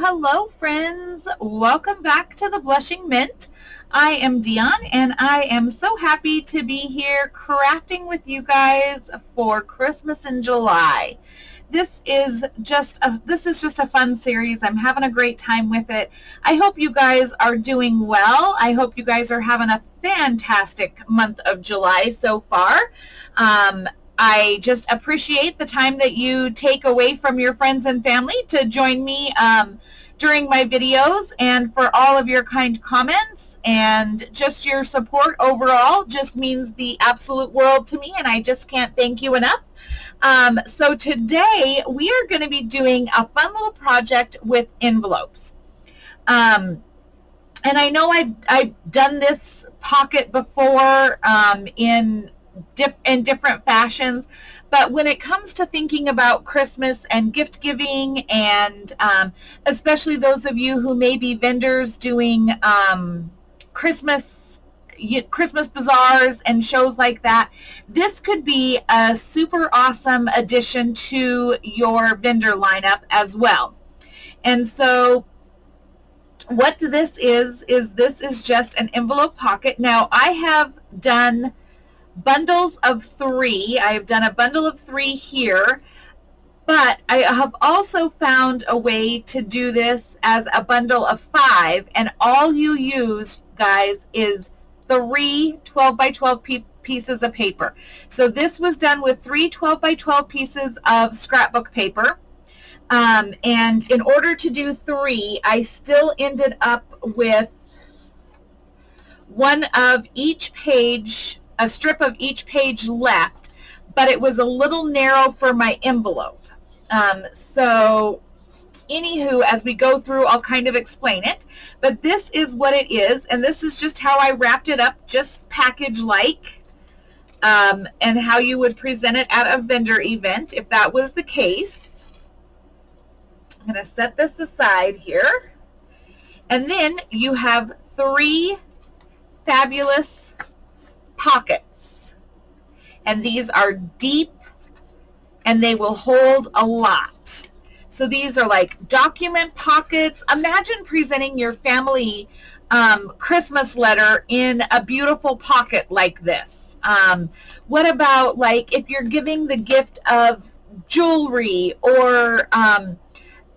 hello, friends. Welcome back to the Blushing Mint. I am Dion, and I am so happy to be here crafting with you guys for Christmas in July. This is just a fun series. I'm having a great time with it. I hope you guys are doing well. I hope you guys are having a fantastic month of July so far. I just appreciate the time that you take away from your friends and family to join me during my videos, and for all of your kind comments and just your support overall just means the absolute world to me, and I just can't thank you enough. So today we are going to be doing a fun little project with envelopes. And I know I've done this pocket before in different fashions, but when it comes to thinking about Christmas and gift giving, and especially those of you who may be vendors doing Christmas bazaars and shows like that, this could be a super awesome addition to your vendor lineup as well. And so what this is this is just an envelope pocket. Now I have done bundles of 3. I have done a bundle of 3 here, but I have also found a way to do this as a bundle of 5, and all you use, guys, is 3 12 by 12 pieces of paper. So this was done with 3 12 by 12 pieces of scrapbook paper, and in order to do 3, I still ended up with one of each page, a strip of each page left, but it was a little narrow for my envelope. So anywho, as we go through, I'll kind of explain it, but this is what it is, and this is just how I wrapped it up, just package-like, and how you would present it at a vendor event if that was the case. I'm going to set this aside here, and then you have 3 fabulous pockets, and these are deep and they will hold a lot. So these are like document pockets. Imagine presenting your family Christmas letter in a beautiful pocket like this. What about like if you're giving the gift of jewelry, or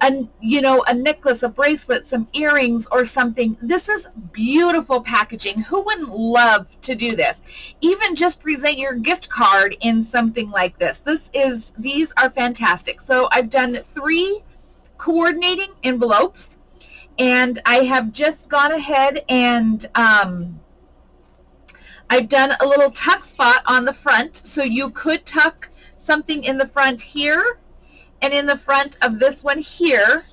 a necklace, a bracelet, some earrings or something? This is beautiful packaging. Who wouldn't love to do this? Even just present your gift card in something like this. These are fantastic. So I've done 3 coordinating envelopes, and I have just gone ahead and I've done a little tuck spot on the front, so you could tuck something in the front here and in the front of this one here,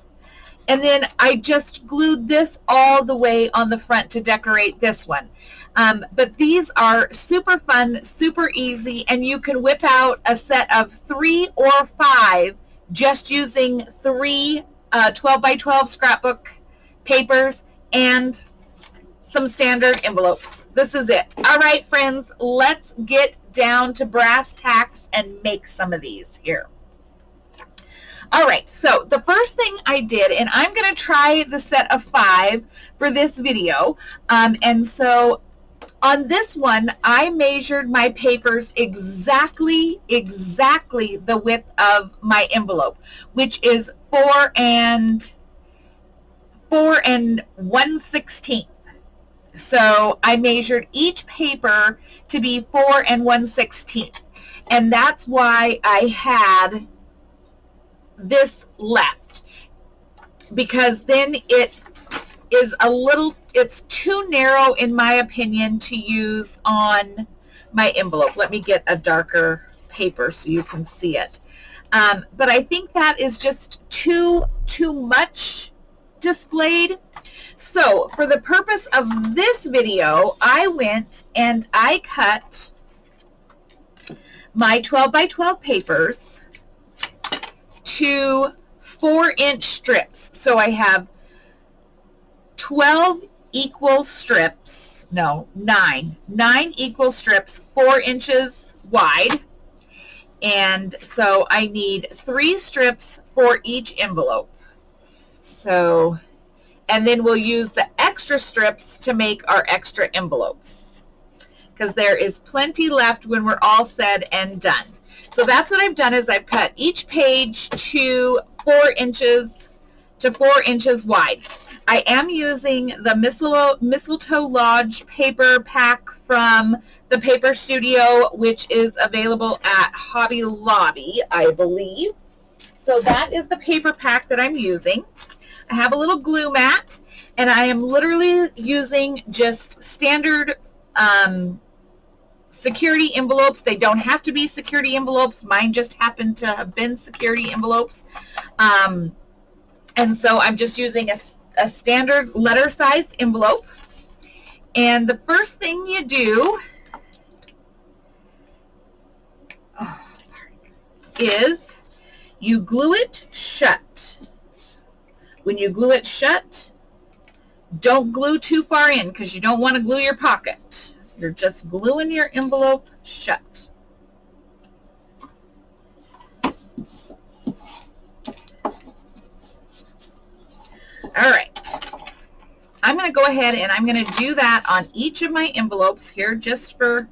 and then I just glued this all the way on the front to decorate this one. But these are super fun, super easy, and you can whip out a set of 3 or 5 just using 3 12 by 12 scrapbook papers and some standard envelopes. This is it. All right, friends, let's get down to brass tacks and make some of these here. All right, so the first thing I did, and I'm going to try the set of 5 for this video, and so on this one, I measured my papers exactly the width of my envelope, which is 4 and 1/16. So I measured each paper to be 4 and 1/16, and that's why I had this left, because then it is it's too narrow in my opinion to use on my envelope. Let me get a darker paper so you can see it. But I think that is just too much displayed. So for the purpose of this video, I went and I cut my 12 by 12 papers to 4-inch strips. So I have 12 equal strips, no, 9 equal strips, 4 inches wide. And so I need 3 strips for each envelope. So, and then we'll use the extra strips to make our extra envelopes, because there is plenty left when we're all said and done. So that's what I've done, is I've cut each page to 4 inches wide. I am using the Mistletoe Lodge paper pack from the Paper Studio, which is available at Hobby Lobby, I believe. So that is the paper pack that I'm using. I have a little glue mat, and I am literally using just standard security envelopes. They don't have to be security envelopes. Mine just happen to have been security envelopes. And so I'm just using a standard letter-sized envelope. And the first thing you do is you glue it shut. When you glue it shut, don't glue too far in, because you don't want to glue your pocket. You're just gluing your envelope shut. All right. I'm going to go ahead and I'm going to do that on each of my envelopes here, just for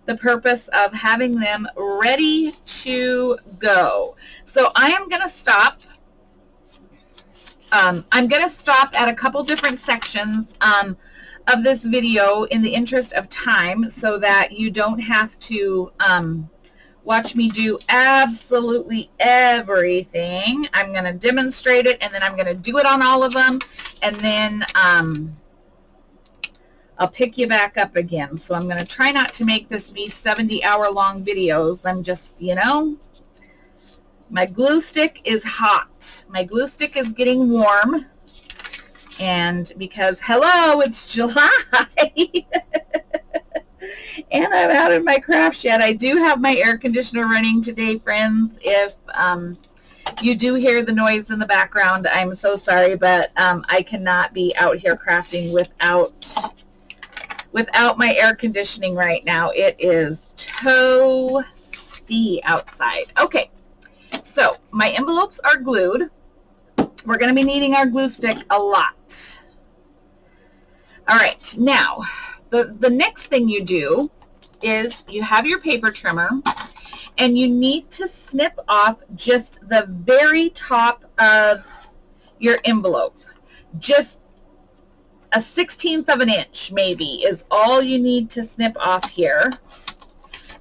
the purpose of having them ready to go. So I am going to stop. I'm going to stop at a couple different sections of this video in the interest of time, so that you don't have to watch me do absolutely everything. I'm going to demonstrate it, and then I'm going to do it on all of them, and then I'll pick you back up again. So I'm going to try not to make this be 70-hour-long videos. I'm just, you know, my glue stick is hot. My glue stick is getting warm. And because, hello, it's July. And I'm out in my craft shed. I do have my air conditioner running today, friends. If you do hear the noise in the background, I'm so sorry, but I cannot be out here crafting without my air conditioning right now. It is toasty outside. Okay, so my envelopes are glued. We're going to be needing our glue stick a lot. All right, now the next thing you do is you have your paper trimmer, and you need to snip off just the very top of your envelope. Just a 1/16 of an inch maybe is all you need to snip off here.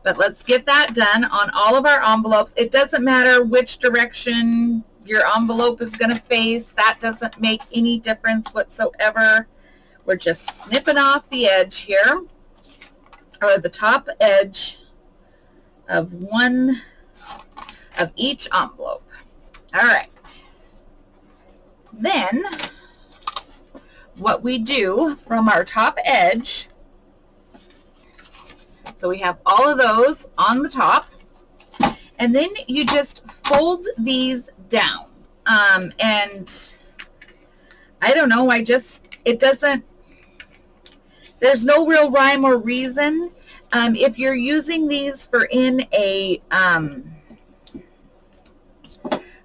But let's get that done on all of our envelopes. It doesn't matter which direction your envelope is going to face. That doesn't make any difference whatsoever. We're just snipping off the edge here, or the top edge of one of each envelope. All right. Then what we do from our top edge, so we have all of those on the top, and then you just fold these down. And I don't know, there's no real rhyme or reason. If you're using these for in a,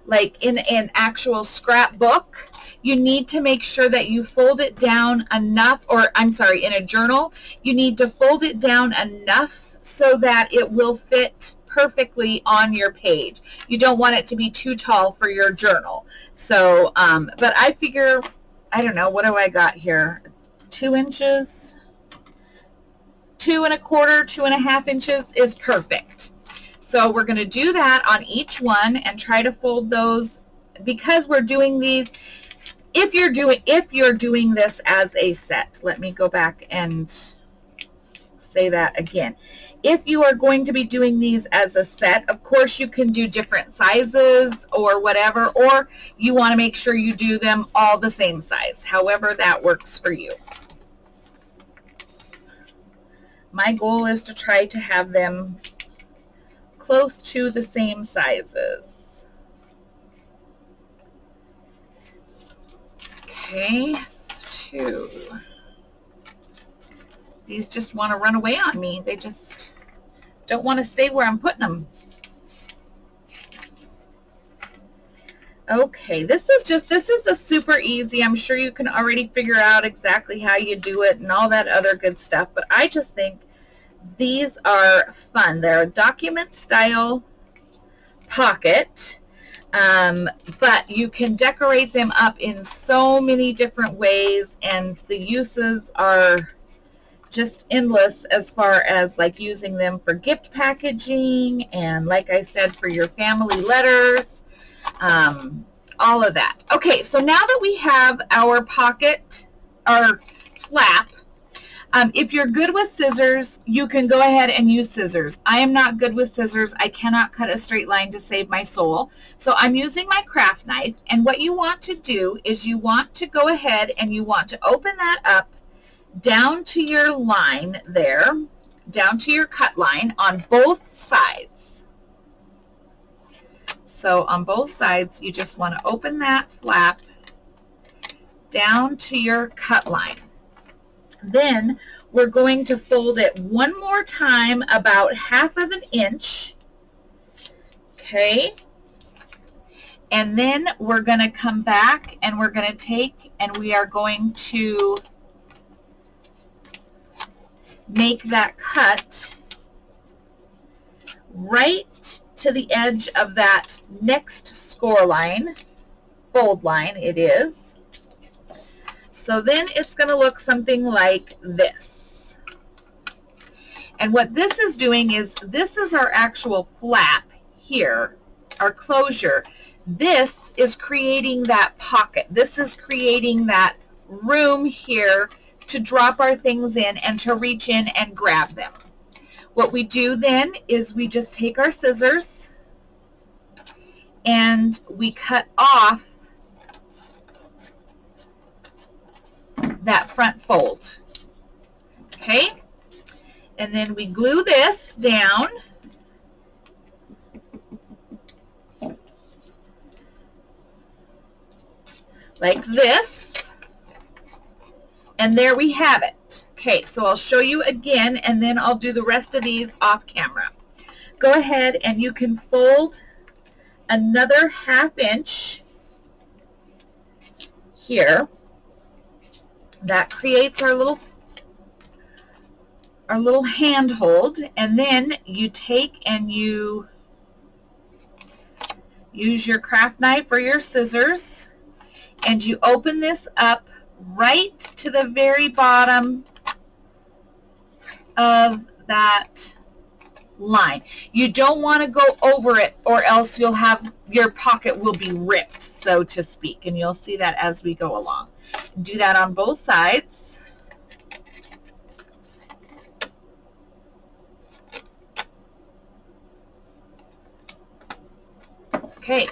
like in an actual scrapbook, you need to make sure that you fold it down enough, or I'm sorry, in a journal, you need to fold it down enough so that it will fit perfectly on your page. You don't want it to be too tall for your journal. So, but I figure, I don't know, what do I got here? 2 inches, 2 1/4, 2 1/2 inches is perfect. So we're going to do that on each one and try to fold those, because we're doing these, if you're doing this as a set. Let me go back and say that again. If you are going to be doing these as a set, of course you can do different sizes or whatever, or you want to make sure you do them all the same size, however that works for you. My goal is to try to have them close to the same sizes. Okay, 2. These just want to run away on me. They just don't want to stay where I'm putting them. Okay, this is a super easy. I'm sure you can already figure out exactly how you do it and all that other good stuff, but I just think these are fun. They're a document style pocket, but you can decorate them up in so many different ways, and the uses are just endless as far as like using them for gift packaging and, like I said, for your family letters, all of that. Okay, so now that we have our pocket, our flap, if you're good with scissors, you can go ahead and use scissors. I am not good with scissors. I cannot cut a straight line to save my soul. So I'm using my craft knife, and what you want to do is you want to go ahead and you want to open that up down to your line there, down to your cut line on both sides. So on both sides, you just want to open that flap down to your cut line. Then we're going to fold it one more time, about 1/2 inch. Okay. And then we're going to come back and we're going to take and we are going to make that cut right to the edge of that next score line, fold line it is. So then it's going to look something like this. And what this is doing is, this is our actual flap here, our closure. This is creating that pocket. This is creating that room here to drop our things in and to reach in and grab them. What we do then is we just take our scissors and we cut off that front fold. Okay, and then we glue this down like this, and there we have it. Okay, so I'll show you again and then I'll do the rest of these off camera. Go ahead and you can fold another 1/2 inch here. That creates our little handhold, and then you take and you use your craft knife or your scissors and you open this up right to the very bottom of that line. You don't want to go over it or else you'll have, your pocket will be ripped, so to speak, and you'll see that as we go along. Do that on both sides. Okay,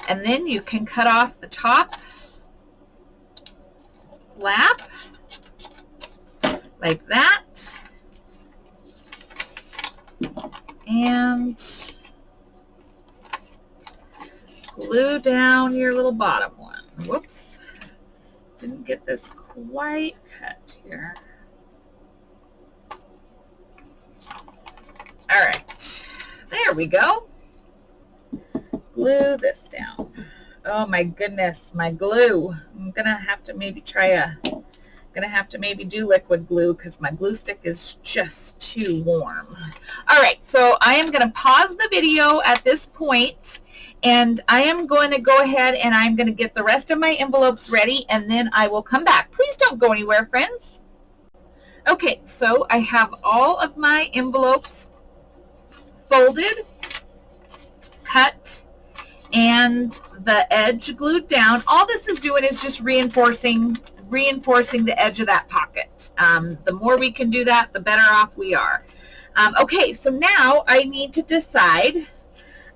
and then you can cut off the top flap like that, and glue down your little bottom one. Whoops, didn't get this quite cut here. All right, there we go. Glue this down. Oh my goodness, my glue. I'm gonna have to maybe do liquid glue because my glue stick is just too warm. All right, so I am gonna pause the video at this point, and I am going to go ahead and I'm going to get the rest of my envelopes ready, and then I will come back. Please don't go anywhere, friends. Okay, so I have all of my envelopes folded, cut, and the edge glued down. All this is doing is just reinforcing the edge of that pocket. The more we can do that, the better off we are. Okay, so now I need to decide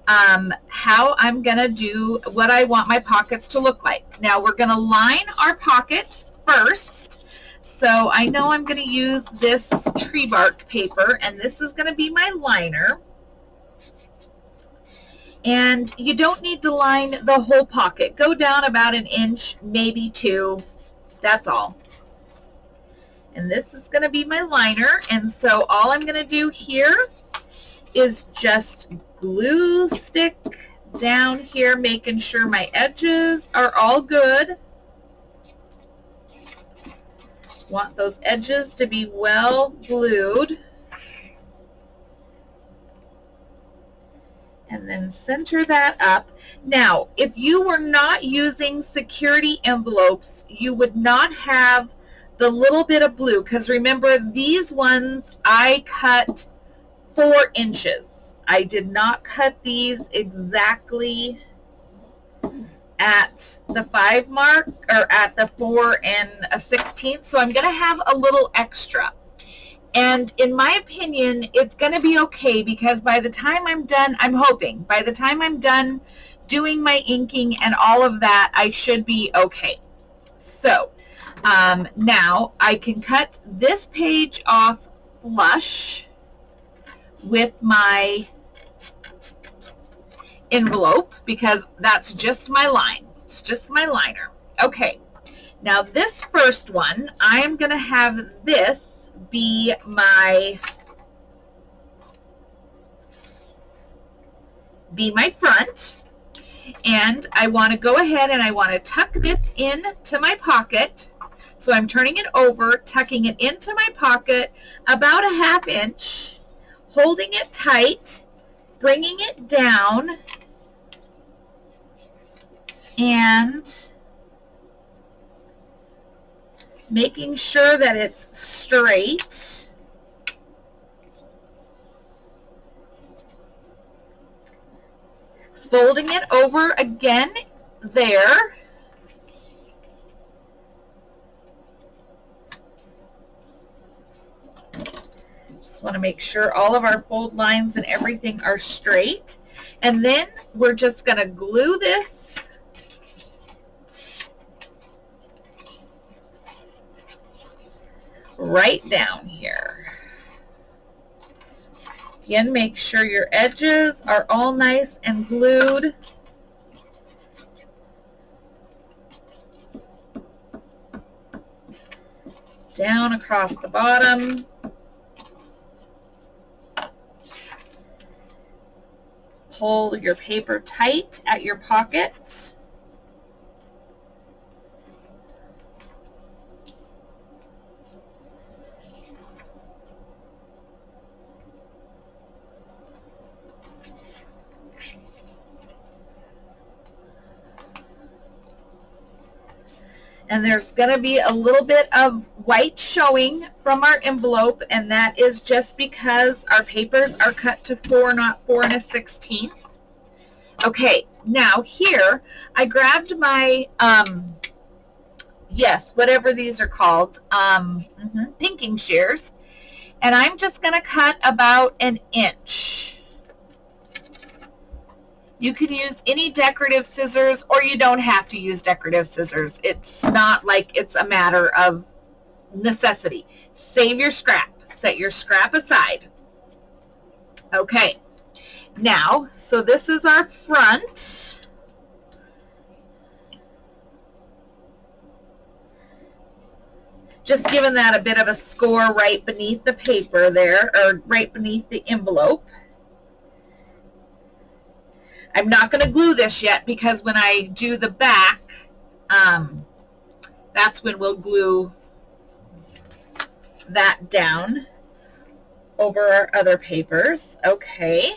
how I'm going to do what I want my pockets to look like. Now we're going to line our pocket first. So I know I'm going to use this tree bark paper, and this is going to be my liner. And you don't need to line the whole pocket. Go down about 1 inch, maybe 2. That's all. And this is going to be my liner. And so all I'm going to do here is just glue stick down here, making sure my edges are all good. Want those edges to be well glued. And then center that up. Now, if you were not using security envelopes, you would not have the little bit of blue, because remember, these ones I cut 4 inches. I did not cut these exactly at the 5 mark, or at the 4 1/16, so I'm going to have a little extra. And in my opinion, it's going to be okay, because by the time I'm done, I'm hoping, by the time I'm done doing my inking and all of that, I should be okay. So now I can cut this page off flush with my envelope, because that's just my line. It's just my liner. Okay, now this first one, I am going to have this be my front, and I want to go ahead and I want to tuck this in to my pocket. So I'm turning it over, tucking it into my pocket about a 1/2 inch, holding it tight, bringing it down, and making sure that it's straight. Folding it over again there. Just want to make sure all of our fold lines and everything are straight. And then we're just going to glue this right down here. Again, make sure your edges are all nice and glued. Down across the bottom. Pull your paper tight at your pocket. And there's going to be a little bit of white showing from our envelope, and that is just because our papers are cut to 4, not 4 1/16. Okay, now here I grabbed my, yes, whatever these are called, pinking shears, and I'm just going to cut about 1 inch. You can use any decorative scissors, or you don't have to use decorative scissors. It's not like it's a matter of necessity. Save your scrap. Set your scrap aside. Okay. Now, so this is our front. Just giving that a bit of a score right beneath the paper there, or right beneath the envelope. I'm not going to glue this yet, because when I do the back, that's when we'll glue that down over our other papers. Okay.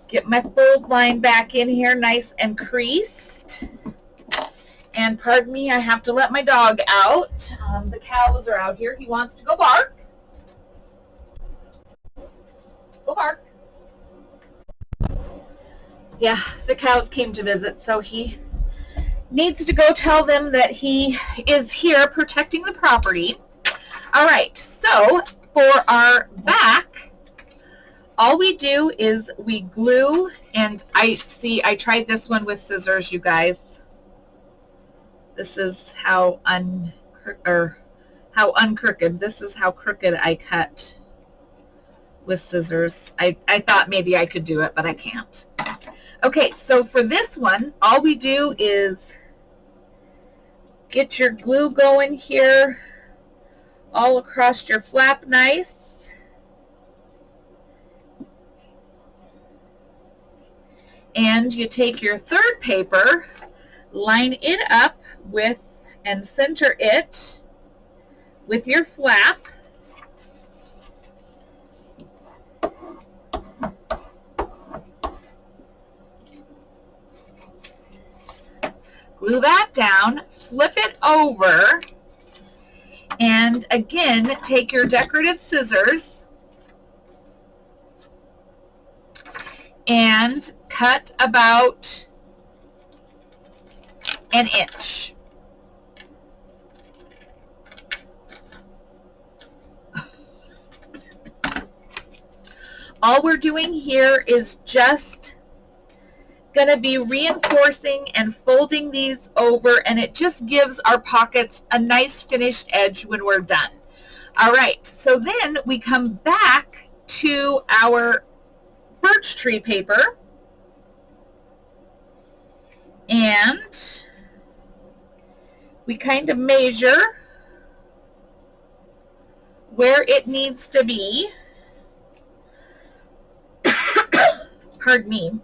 Get my fold line back in here nice and creased. And pardon me, I have to let my dog out. The cows are out here. He wants to go bark. Go bark. Yeah, the cows came to visit, so he needs to go tell them that he is here protecting the property. All right, so for our back, all we do is we glue, and I tried this one with scissors, you guys. This is how uncrooked. This is how crooked I cut with scissors. I thought maybe I could do it, but I can't. Okay, so for this one, all we do is get your glue going here all across your flap nice. And you take your third paper, line it up with and center it with your flap. Glue that down, flip it over, and again, take your decorative scissors and cut about an inch. All we're doing here is just going to be reinforcing and folding these over, and it just gives our pockets a nice finished edge when we're done. All right, so then we come back to our birch tree paper, and we kind of measure where it needs to be. Pardon me.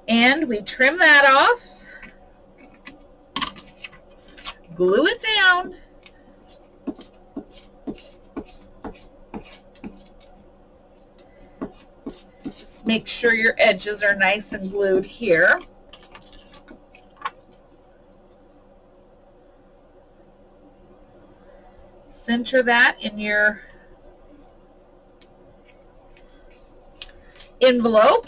And we trim that off, glue it down, just make sure your edges are nice and glued here. Center that in your envelope.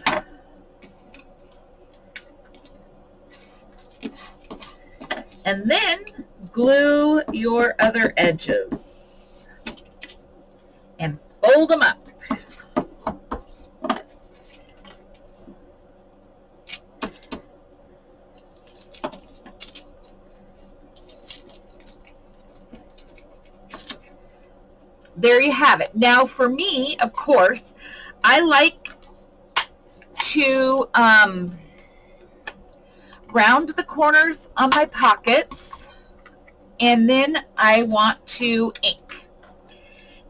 And then glue your other edges and fold them up. There you have it. Now for me, of course, I like to round the corners on my pockets, and then I want to ink.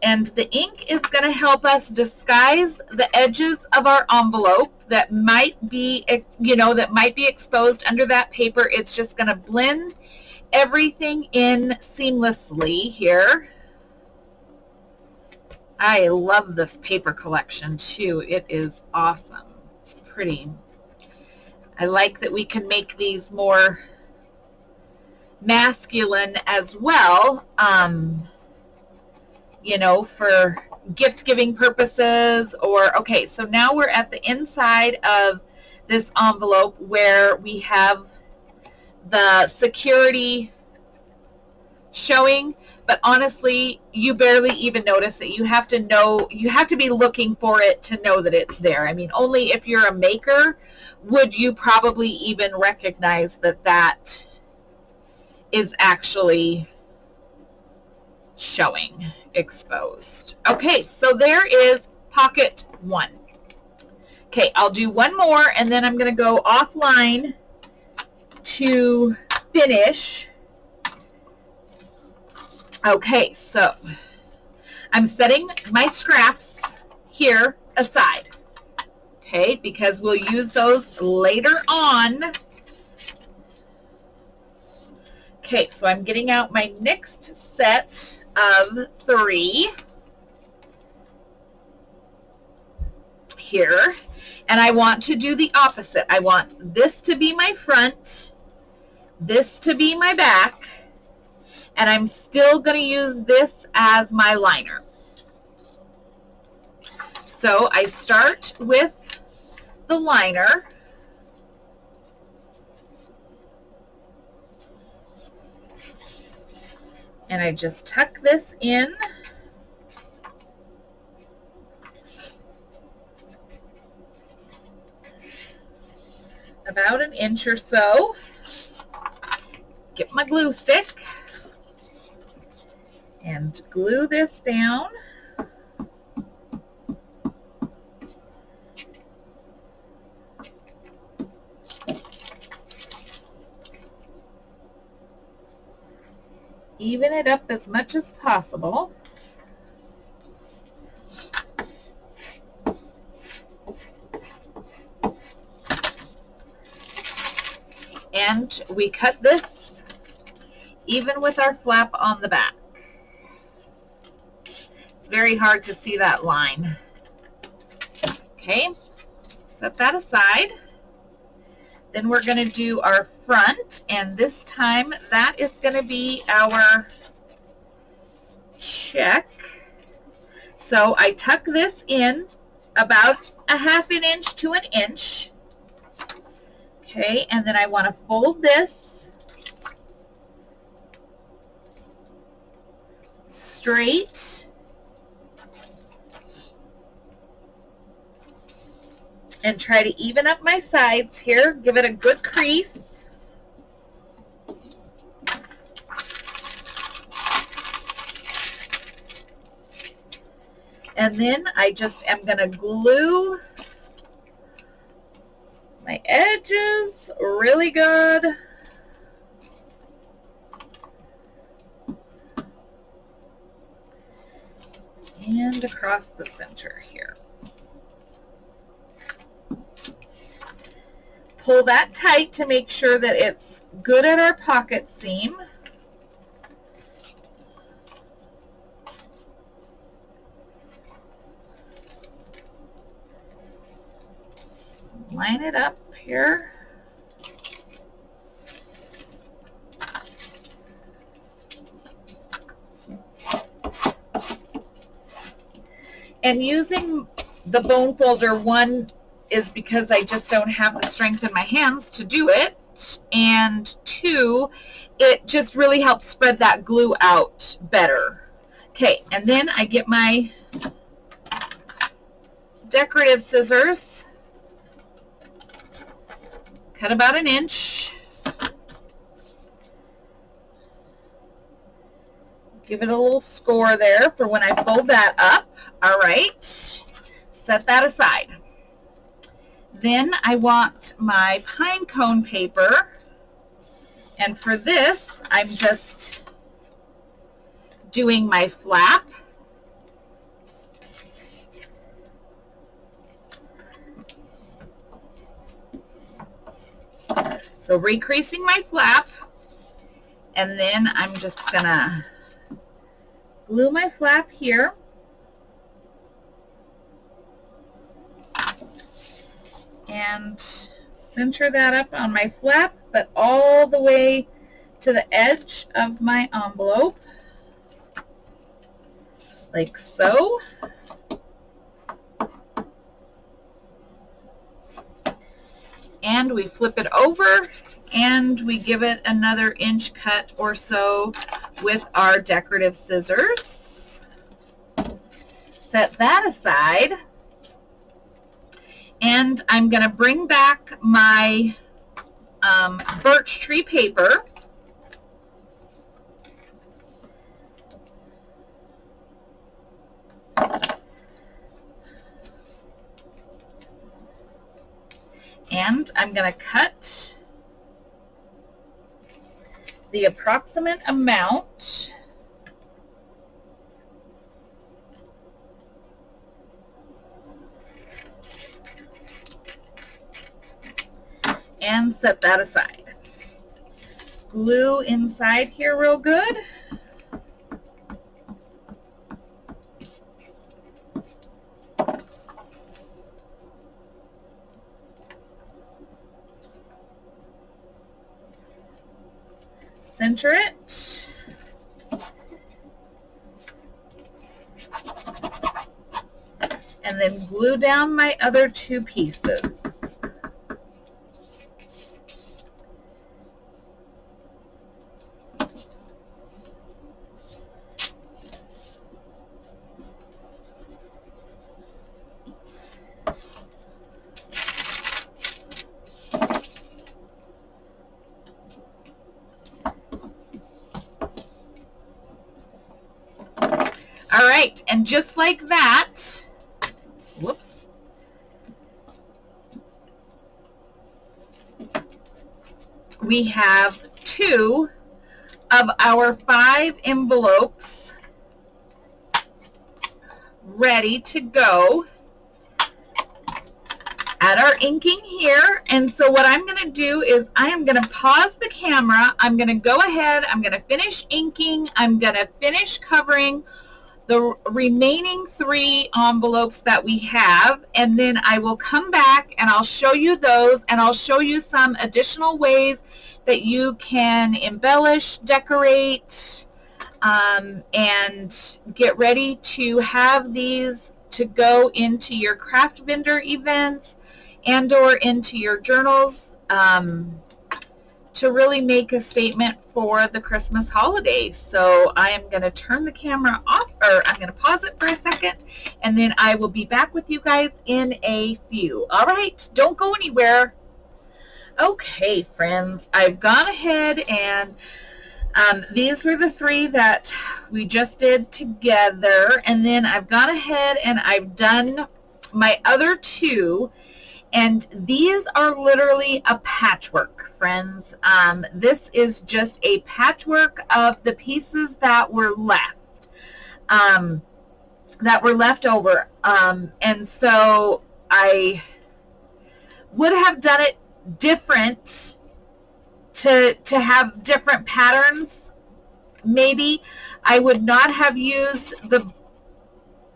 And the ink is going to help us disguise the edges of our envelope that might be, that might be exposed under that paper. It's just going to blend everything in seamlessly here. I love this paper collection too. It is awesome. It's pretty. I like that we can make these more masculine as well, for gift-giving purposes. Or, okay, so now we're at the inside of this envelope where we have the security showing, but honestly, you barely even notice it. You have to be looking for it to know that it's there. I mean, only if you're a maker would you probably even recognize that that is actually showing exposed. Okay, so there is pocket one. Okay, I'll do one more, and then I'm going to go offline to finish. Okay, so I'm setting my scraps here aside, okay, because we'll use those later on. Okay, so I'm getting out my next set of 3 here, and I want to do the opposite. I want this to be my front, this to be my back, and I'm still going to use this as my liner. So I start with the liner. And I just tuck this in. About an inch or so. Get my glue stick and glue this down. Even it up as much as possible. And we cut this even with our flap on the back. It's very hard to see that line. Okay, set that aside. Then we're going to do our front, and this time that is going to be our check. So I tuck this in about a ½ inch to an inch. Okay, and then I want to fold this straight and try to even up my sides here. Give it a good crease. And then I just am going to glue my edges really good. And across the center here. Pull that tight to make sure that it's good at our pocket seam. Line it up here. And using the bone folder, one is because I just don't have the strength in my hands to do it, and two, it just really helps spread that glue out better. Okay, and then I get my decorative scissors, cut about an inch, give it a little score there for when I fold that up. All right, set that aside. Then I want my pine cone paper, and for this I'm just doing my flap. So recreasing my flap, and then I'm just gonna glue my flap here. And center that up on my flap, but all the way to the edge of my envelope, like so. And we flip it over and we give it another inch cut or so with our decorative scissors. Set that aside. And I'm going to bring back my birch tree paper. And I'm going to cut the approximate amount . And set that aside. Glue inside here real good. Center it. And then glue down my other two pieces. All right, and just like that, whoops, we have 2 of our 5 envelopes ready to go. at our inking here. And so what I'm going to do is I am going to pause the camera. I'm going to go ahead. I'm going to finish inking. I'm going to finish covering the remaining 3 envelopes that we have, and then I will come back and I'll show you those, and I'll show you some additional ways that you can embellish, decorate, and get ready to have these to go into your craft vendor events and or into your journals, to really make a statement for the Christmas holidays. So I am going to turn the camera off, or I'm going to pause it for a second, and then I will be back with you guys in a few. All right, don't go anywhere. Okay, friends, I've gone ahead and these were the 3 that we just did together, and then I've gone ahead and I've done my other 2. And these are literally a patchwork, friends. This is just a patchwork of the pieces that were left, over. And so I would have done it different to have different patterns. Maybe I would not have used the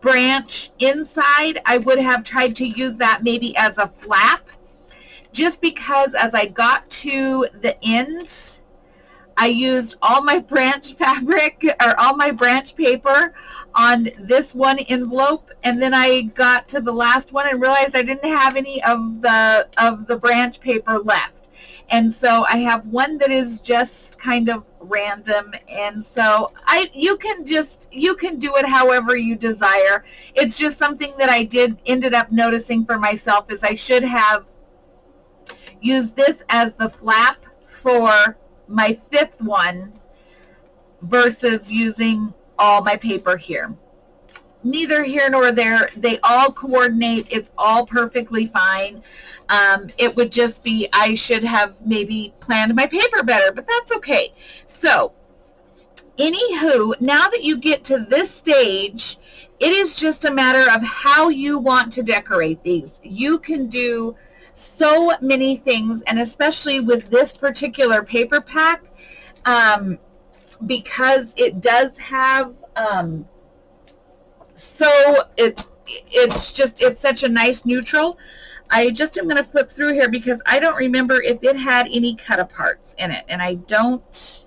branch inside. I would have tried to use that maybe as a flap, just because as I got to the end, I used all my branch fabric, or all my branch paper, on this one envelope, and then I got to the last one and realized I didn't have any of the branch paper left. And so I have one that is just kind of random, and so you can do it however you desire. It's just something that I ended up noticing for myself, is I should have used this as the flap for my 5th one versus using all my paper here. Neither here nor there. They all coordinate. It's all perfectly fine. It would just be, I should have maybe planned my paper better, but that's okay. So anywho, now that you get to this stage, it is just a matter of how you want to decorate these. You can do so many things, and especially with this particular paper pack, because it does have, it's such a nice neutral. I just am going to flip through here because I don't remember if it had any cut aparts in it, and I don't.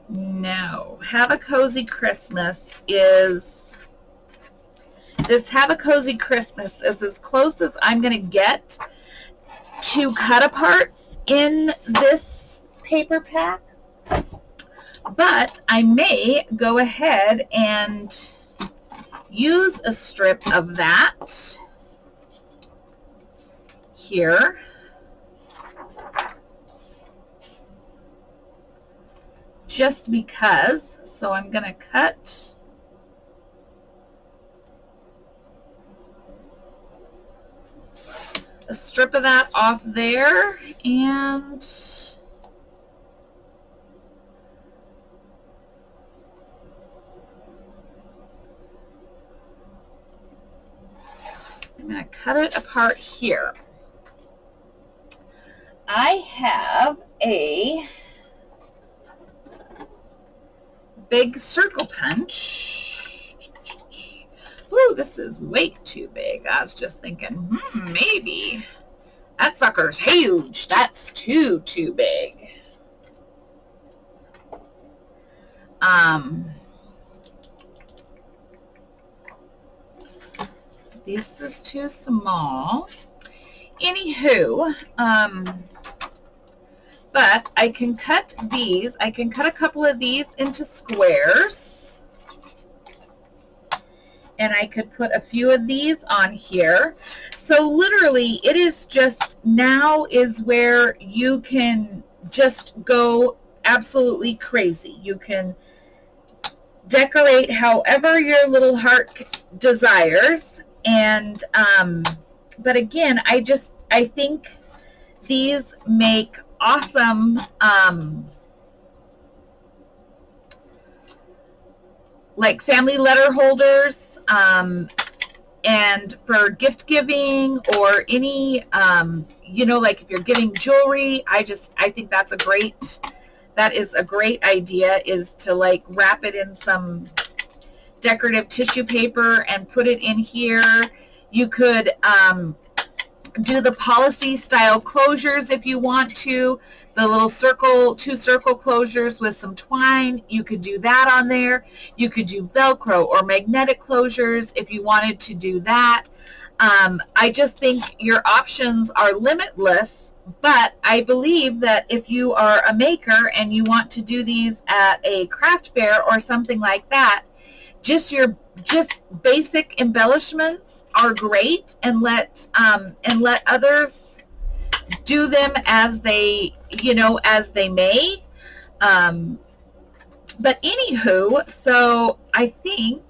No. Have a Cozy Christmas is, this Have a Cozy Christmas is as close as I'm going to get to cut aparts in this paper pack, but I may go ahead and use a strip of that here. Just because. So I'm going to cut a strip of that off there, and I'm going to cut it apart here. I have a big circle punch. Ooh, this is way too big. I was just thinking, maybe. That sucker's huge. That's too big. This is too small. Anywho, but I can cut these. I can cut a couple of these into squares. And I could put a few of these on here. So literally, it is just, now is where you can just go absolutely crazy. You can decorate however your little heart desires. And, but again, I think these make awesome, like family letter holders. And for gift giving or any, you know, like if you're giving jewelry, I think that is a great idea, is to like wrap it in some decorative tissue paper and put it in here. You could do the policy style closures if you want to, the little circle, 2 circle closures with some twine. You could do that on there. You could do Velcro or magnetic closures if you wanted to do that. I just think your options are limitless, but I believe that if you are a maker and you want to do these at a craft fair or something like that, just basic embellishments are great, and let others do them as they, you know, as they may. But anywho, so I think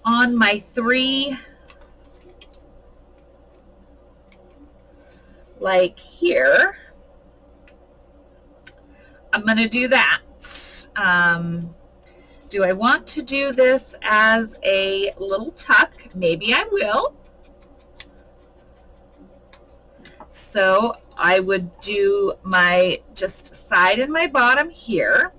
on my 3, like here, I'm going to do that. Do I want to do this as a little tuck? Maybe I will. So I would do my just side and my bottom here.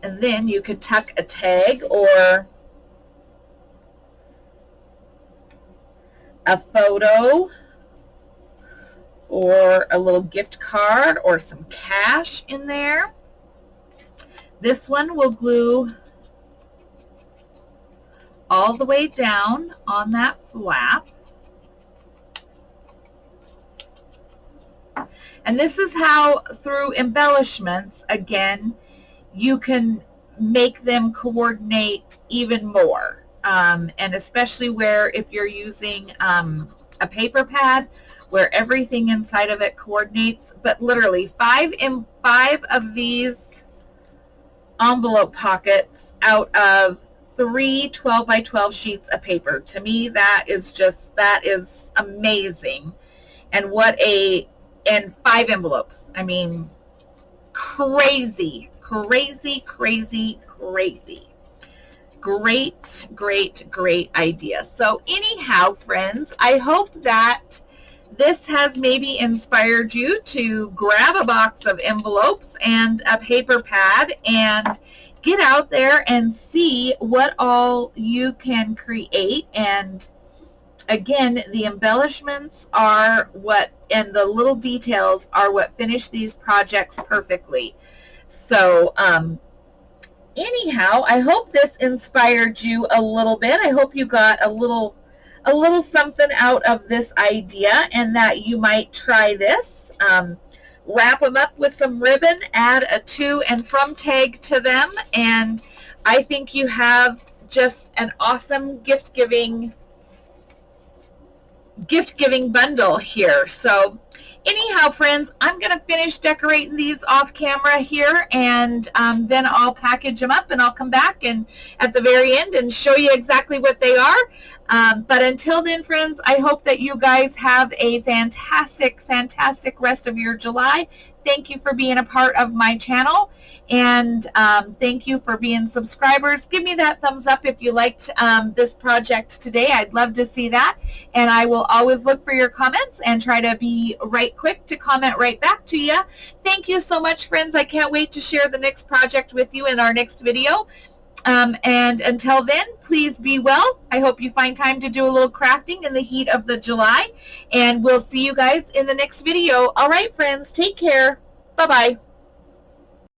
And then you could tuck a tag or a photo or a little gift card or some cash in there. This one will glue all the way down on that flap. And this is how, through embellishments, again, you can make them coordinate even more. And especially where if you're using a paper pad, where everything inside of it coordinates. But literally 5 of these envelope pockets out of 3 12 by 12 sheets of paper. To me, that is amazing. And and 5 envelopes. I mean, crazy, crazy, crazy, crazy. Great, great, great idea. So anyhow, friends, I hope that this has maybe inspired you to grab a box of envelopes and a paper pad and get out there and see what all you can create. And again, the embellishments are and the little details are what finish these projects perfectly. So anyhow, I hope this inspired you a little bit. I hope you got a little something out of this idea, and that you might try this. Wrap them up with some ribbon, add a to and from tag to them, and I think you have just an awesome gift giving bundle here. So anyhow, friends, I'm going to finish decorating these off camera here, and then I'll package them up and I'll come back and at the very end and show you exactly what they are. But until then, friends, I hope that you guys have a fantastic, fantastic rest of your July. Thank you for being a part of my channel, and thank you for being subscribers. Give me that thumbs up if you liked this project today. I'd love to see that, and I will always look for your comments and try to be right quick to comment right back to you. Thank you so much, friends. I can't wait to share the next project with you in our next video. And until then, please be well. I hope you find time to do a little crafting in the heat of the July, and we'll see you guys in the next video. All right, friends, take care. Bye-bye.